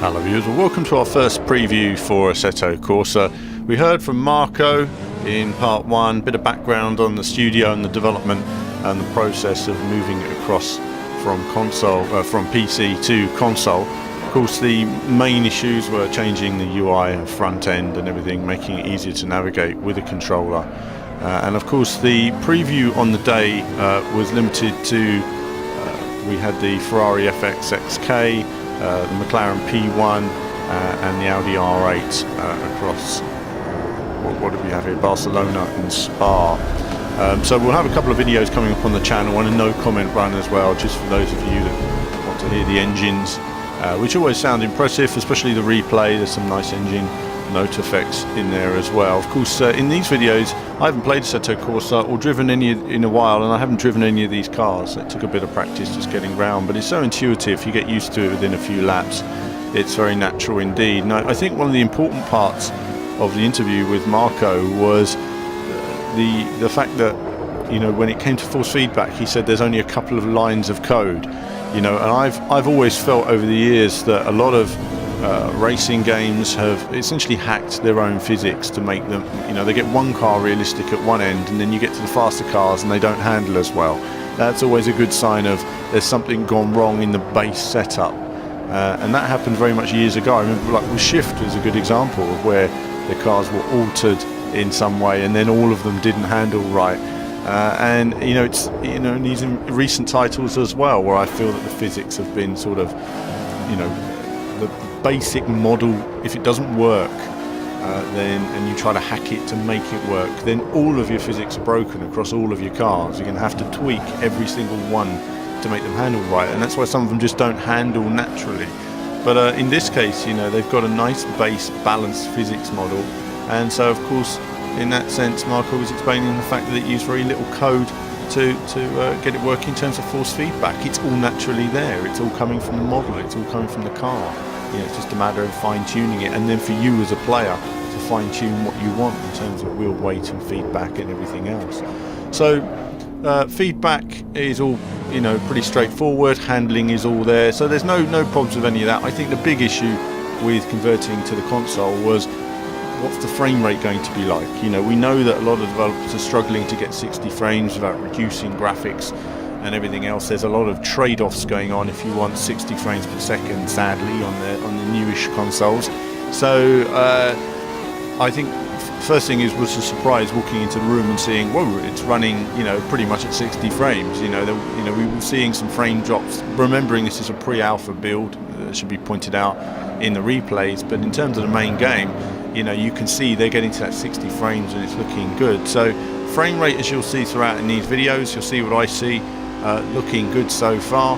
Hello viewers, well, welcome to our first preview for Assetto Corsa. We heard from Marco in part 1, bit of background on the studio and the development and the process of moving it across from PC to console. Of course, the main issues were changing the UI front end and everything, making it easier to navigate with a controller. And of course, the preview on the day was limited to, we had the Ferrari FX XK, the McLaren P1 and the Audi R8 across, what do we have here, Barcelona and Spa. So we'll have a couple of videos coming up on the channel and a no comment run as well, just for those of you that want to hear the engines, which always sound impressive, especially the replay. There's some nice engine note effects in there as well. Of course, in these videos I haven't played Assetto Corsa or driven any in a while, and I haven't driven any of these cars. It took a bit of practice just getting round, but it's so intuitive, you get used to it within a few laps. It's very natural indeed. Now, I think one of the important parts of the interview with Marco was the fact that, you know, when it came to force feedback, he said there's only a couple of lines of code, you know, and I've always felt over the years that a lot of racing games have essentially hacked their own physics to make them, you know, they get one car realistic at one end and then you get to the faster cars and they don't handle as well. That's always a good sign of there's something gone wrong in the base setup, and that happened very much years ago. I remember, like, with Shift was a good example of where the cars were altered in some way and then all of them didn't handle right. And you know, it's, you know, in these recent titles as well, where I feel that the physics have been sort of, you know, the basic model, if it doesn't work, then, and you try to hack it to make it work, then all of your physics are broken across all of your cars. You're going to have to tweak every single one to make them handle right, and that's why some of them just don't handle naturally. But in this case, you know, they've got a nice base balanced physics model, and so of course, in that sense, Marco was explaining the fact that it used very little code to get it working in terms of force feedback. It's all naturally there. It's all coming from the model. It's all coming from the car. You know, it's just a matter of fine-tuning it, and then for you as a player to fine-tune what you want in terms of wheel weight and feedback and everything else. So feedback is all, you know, pretty straightforward. Handling is all there, so there's no problems with any of that. I think the big issue with converting to the console was, what's the frame rate going to be like? You know, we know that a lot of developers are struggling to get 60 frames without reducing graphics and everything else. There's a lot of trade-offs going on if you want 60 frames per second, sadly, on the newish consoles. So I think first thing was a surprise walking into the room and seeing, whoa, it's running, you know, pretty much at 60 frames. You know, we were seeing some frame drops. Remembering this is a pre-alpha build, should be pointed out in the replays, but in terms of the main game, you know, you can see they're getting to that 60 frames and it's looking good. So frame rate, as you'll see throughout in these videos, you'll see what I see, looking good so far.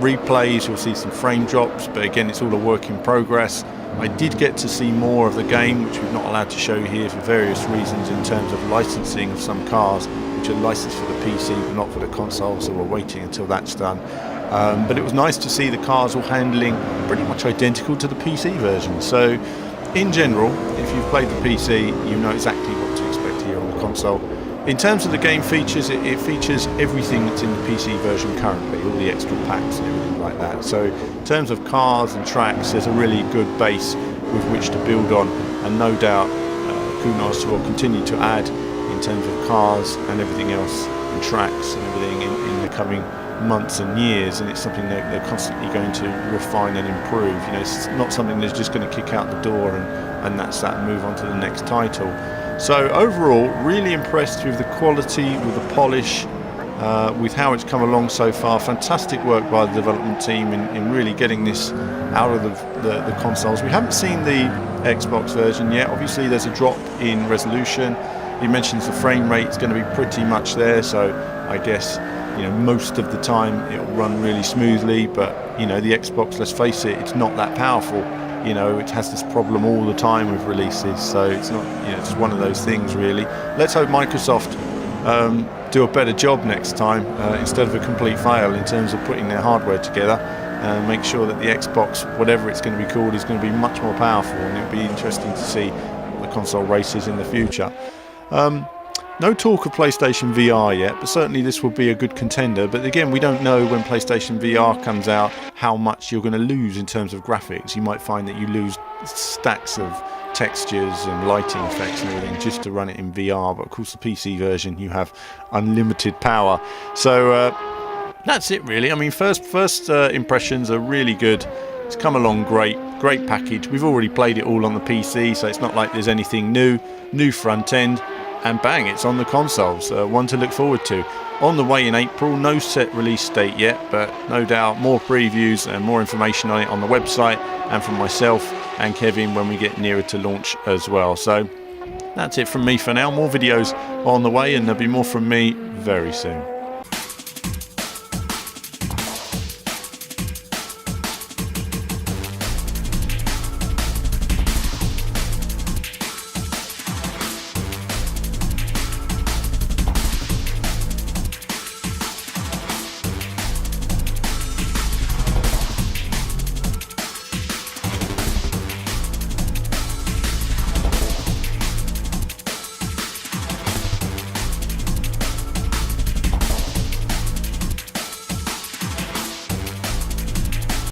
Replays, you'll see some frame drops, but again, it's all a work in progress. I did get to see more of the game, which we're not allowed to show you here for various reasons in terms of licensing of some cars, which are licensed for the PC but not for the console, so we're waiting until that's done. But it was nice to see the cars all handling pretty much identical to the PC version. So in general, if you've played the PC, you know exactly what to expect here on the console. In terms of the game features, it features everything that's in the PC version currently, all the extra packs and everything like that. So in terms of cars and tracks, there's a really good base with which to build on, and no doubt Kunos will continue to add in terms of cars and everything else, and tracks and everything in the coming months and years, and it's something that they're constantly going to refine and improve. You know, it's not something that's just going to kick out the door and that's that, and move on to the next title. So overall, really impressed with the quality, with the polish, with how it's come along so far. Fantastic work by the development team in really getting this out of the consoles. We haven't seen the Xbox version yet. Obviously there's a drop in resolution. He mentions the frame rate is going to be pretty much there, so I guess, you know, most of the time it'll run really smoothly. But you know, the Xbox, let's face it, it's not that powerful. You know, it has this problem all the time with releases, so it's not, you know, it's one of those things really. Let's hope Microsoft do a better job next time, instead of a complete fail in terms of putting their hardware together, and make sure that the Xbox, whatever it's going to be called, is going to be much more powerful, and it'll be interesting to see the console races in the future. No talk of PlayStation VR yet, but certainly this will be a good contender. But again, we don't know when PlayStation VR comes out how much you're going to lose in terms of graphics. You might find that you lose stacks of textures and lighting effects and everything just to run it in VR. But of course, the PC version, you have unlimited power. So that's it, really. I mean, first impressions are really good. It's come along great package. We've already played it all on the PC, so it's not like there's anything new front end. And bang, it's on the consoles. One to look forward to. On the way in April, no set release date yet, but no doubt more previews and more information on it on the website and from myself and Kevin when we get nearer to launch as well. So that's it from me for now. More videos on the way, and there'll be more from me very soon.